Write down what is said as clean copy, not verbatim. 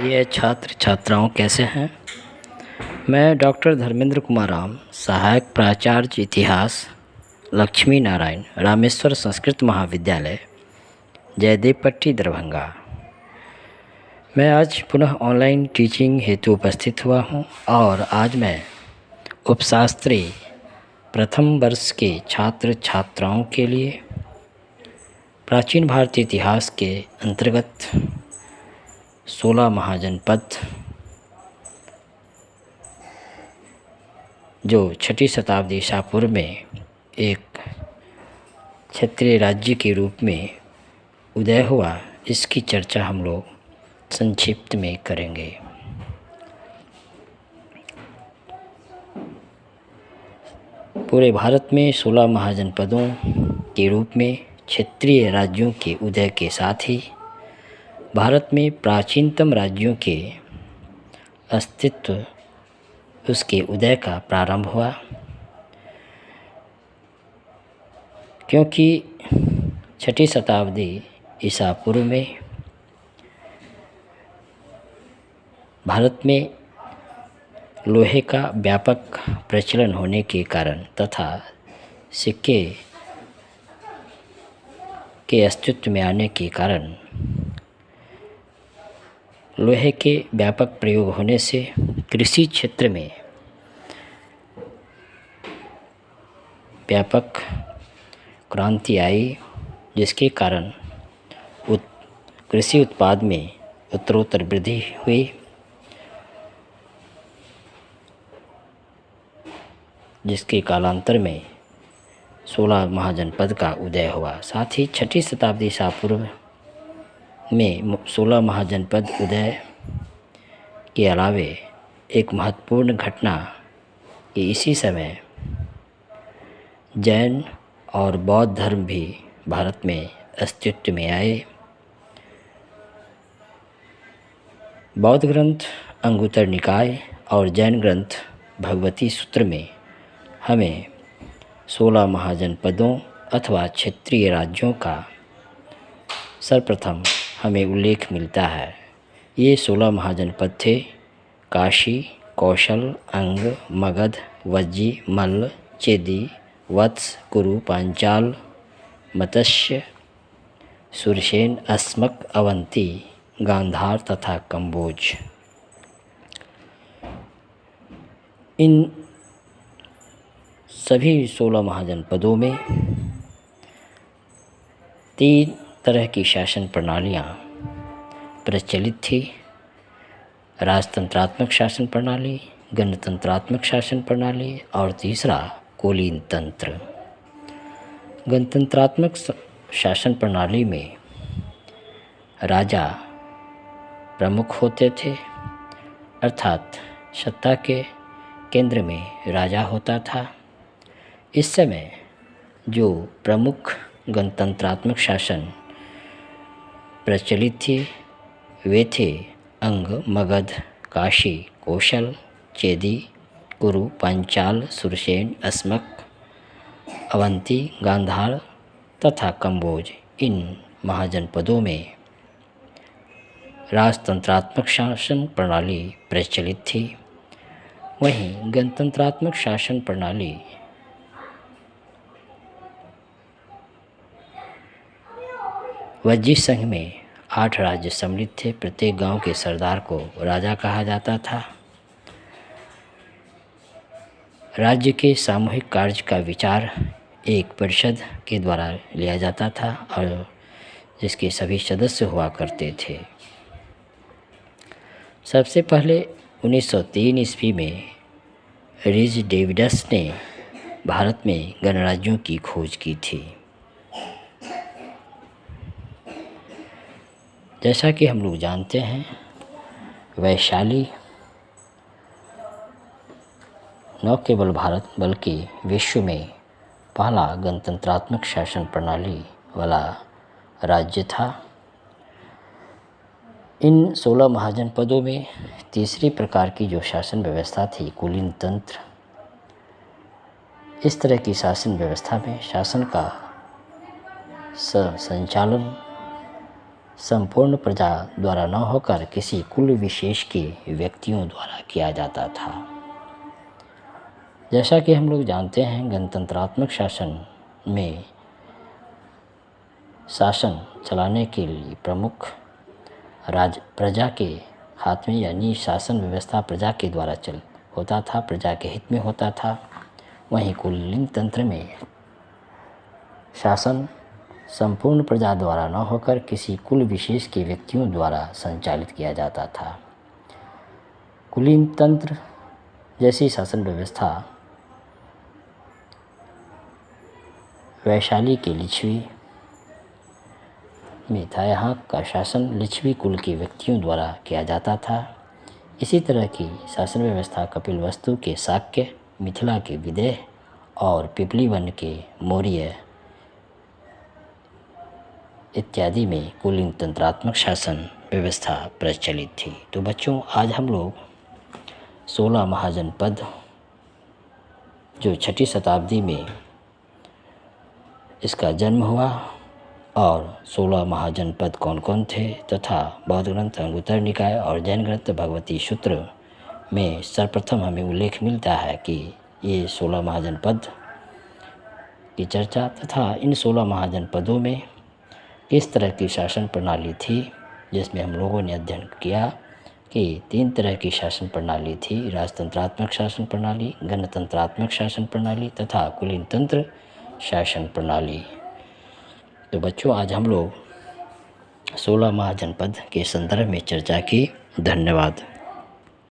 ये छात्र छात्राओं कैसे हैं। मैं डॉक्टर धर्मेंद्र कुमार राम, सहायक प्राचार्य इतिहास, लक्ष्मी नारायण रामेश्वर संस्कृत महाविद्यालय, जयदेवपट्टी, दरभंगा। मैं आज पुनः ऑनलाइन टीचिंग हेतु उपस्थित हुआ हूं और आज मैं उपशास्त्री प्रथम वर्ष के छात्र छात्राओं के लिए प्राचीन भारतीय इतिहास के अंतर्गत 16 महाजनपद जो 6ठी शताब्दी ईसा पूर्व में एक क्षत्रिय राज्य के रूप में उदय हुआ, इसकी चर्चा हम लोग संक्षिप्त में करेंगे। पूरे भारत में 16 महाजनपदों के रूप में क्षेत्रीय राज्यों के उदय के साथ ही भारत में प्राचीनतम राज्यों के अस्तित्व, उसके उदय का प्रारंभ हुआ, क्योंकि 6ठी शताब्दी ईसा पूर्व में भारत में लोहे का व्यापक प्रचलन होने के कारण तथा सिक्के के अस्तित्व में आने के कारण लोहे के व्यापक प्रयोग होने से कृषि क्षेत्र में व्यापक क्रांति आई, जिसके कारण कृषि उत्पाद में उत्तरोत्तर वृद्धि हुई, जिसके कालांतर में 16 महाजनपद का उदय हुआ। साथ ही 6ठी शताब्दी ईसा पूर्व में 16 महाजनपद उदय के अलावे एक महत्वपूर्ण घटना कि इसी समय जैन और बौद्ध धर्म भी भारत में अस्तित्व में आए। बौद्ध ग्रंथ अंगुत्तर निकाय और जैन ग्रंथ भगवती सूत्र में हमें 16 महाजनपदों अथवा क्षेत्रीय राज्यों का सर्वप्रथम हमें उल्लेख मिलता है। ये 16 महाजनपद थे: काशी, कौशल, अंग, मगध, वज्जी, मल्ल, चेदी, वत्स, कुरु, पांचाल, मत्स्य, सुरसेन, अस्मक, अवंती, गांधार तथा कंबोज। इन सभी 16 महाजनपदों में 3 तरह की शासन प्रणालियाँ प्रचलित थी: राजतंत्रात्मक शासन प्रणाली, गणतंत्रात्मक शासन प्रणाली और तीसरा कुलीन तंत्र। गणतंत्रात्मक शासन प्रणाली में राजा प्रमुख होते थे, अर्थात सत्ता के केंद्र में राजा होता था। इस समय जो प्रमुख गणतंत्रात्मक शासन प्रचलित थी वे थे अंग, मगध, काशी, कौशल, चेदी, कुरु, पांचाल, सुरसेन, अस्मक, अवंती, गांधार तथा कंबोज। इन महाजनपदों में राजतंत्रात्मक शासन प्रणाली प्रचलित थी। वहीं गणतंत्रात्मक शासन प्रणाली वज्जी संघ में 8 राज्य सम्मिलित थे। प्रत्येक गांव के सरदार को राजा कहा जाता था। राज्य के सामूहिक कार्य का विचार एक परिषद के द्वारा लिया जाता था और जिसके सभी सदस्य हुआ करते थे। सबसे पहले 1903 ईस्वी में रिज डेविडस ने भारत में गणराज्यों की खोज की थी। जैसा कि हम लोग जानते हैं, वैशाली न केवल भारत बल्कि विश्व में पहला गणतंत्रात्मक शासन प्रणाली वाला राज्य था। इन 16 महाजनपदों में तीसरी प्रकार की जो शासन व्यवस्था थी, कुलीन तंत्र। इस तरह की शासन व्यवस्था में शासन का संचालन संपूर्ण प्रजा द्वारा न होकर किसी कुल विशेष के व्यक्तियों द्वारा किया जाता था। जैसा कि हम लोग जानते हैं, गणतंत्रात्मक शासन में शासन चलाने के लिए प्रमुख प्रजा के हाथ में, यानी शासन व्यवस्था प्रजा के द्वारा होता था, प्रजा के हित में होता था। वहीं कुलीन तंत्र में शासन संपूर्ण प्रजा द्वारा न होकर किसी कुल विशेष के व्यक्तियों द्वारा संचालित किया जाता था। कुलीन तंत्र जैसी शासन व्यवस्था वैशाली के लिच्छवी में था। यहाँ का शासन लिच्छवी कुल के व्यक्तियों द्वारा किया जाता था। इसी तरह की शासन व्यवस्था कपिलवस्तु के शाक्य, मिथिला के विदेह और पिपलीवन के मौर्य इत्यादि में कुलीन तंत्रात्मक शासन व्यवस्था प्रचलित थी। तो बच्चों, आज हम लोग 16 महाजनपद जो 6ठी शताब्दी में इसका जन्म हुआ और 16 महाजनपद कौन कौन थे तथा बौद्ध ग्रंथ अंगुत्तर निकाय और जैन ग्रंथ भगवती सूत्र में सर्वप्रथम हमें उल्लेख मिलता है कि ये 16 महाजनपद की चर्चा तथा इन 16 महाजनपदों में किस तरह की शासन प्रणाली थी, जिसमें हम लोगों ने अध्ययन किया कि 3 तरह की शासन प्रणाली थी। राजतंत्रात्मक शासन प्रणाली, गणतंत्रात्मक शासन प्रणाली तथा कुलीन तंत्र शासन प्रणाली। तो बच्चों, आज हम लोग 16 महाजनपद के संदर्भ में चर्चा की। धन्यवाद।